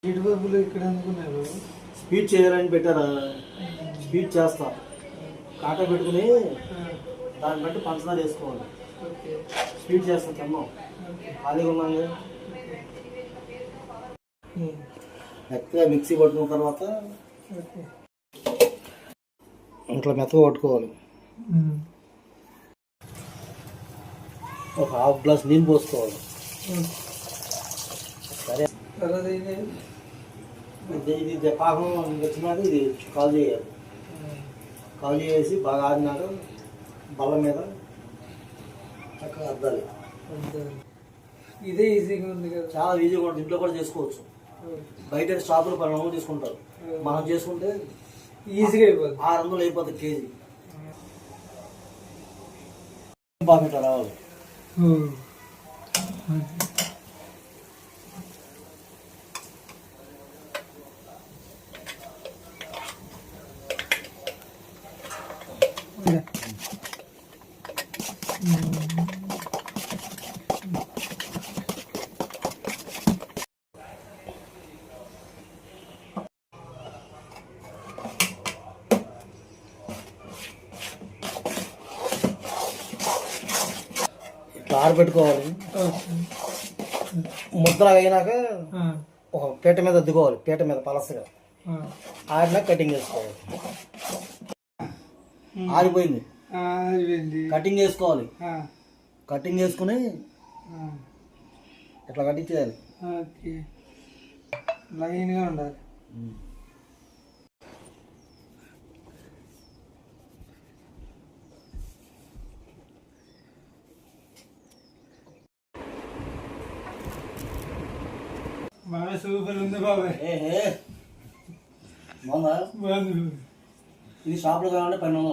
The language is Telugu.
ఇటు బాబులు ఇక్కడ అనుకున్నారు స్పీడ్ చేయాలని పెట్టారా? స్పీడ్ చేస్తా కాటా పెట్టుకుని దాన్ని బట్టి పంచదార వేసుకోవాలి. స్పీడ్ చేస్తా తిన్నాం ఖాళీగా ఉన్నాను. మెత్తగా మిక్సీ పట్టుకున్న తర్వాత ఇట్లా మెత్తగా పట్టుకోవాలి. ఒక హాఫ్ గ్లాస్ నీళ్ళు పోసుకోవాలి. సరే ఇది పాకం వచ్చినాక ఇది కాల్ చేయాలి. కాల్ చేసి బాగా ఆడినాక బల్ల మీద చక్కగా అద్దాలి. ఇదే ఈజీగా ఉంది కదా, చాలా ఈజీగా ఉంటుంది. ఇంట్లో కూడా చేసుకోవచ్చు. బయట షాపులు 12 తీసుకుంటారు, మనం చేసుకుంటే ఈజీగా అయిపోతుంది. 600 అయిపోతుంది కేజీ. బాగా ఇట్లా రావాలి. ఇట్లా ఆరబెట్టుకోవాలి. ముద్దలు అయినాక ఒక పీట మీద అద్దుకోవాలి. పీట మీద పలసగా ఆరినాక కటింగ్ చేసుకోవాలి. ఆరిపోయింది, కటింగ్ చేసుకోవాలి. కటింగ్ చేసుకుని ఇట్లా కటింగ్ చేయాలి. లైన్గా ఉండాలి. బాగా సూపర్ ఉంది బాబాయ్. బాగుందా? ఇది షాప్లో కావాలంటే 1200.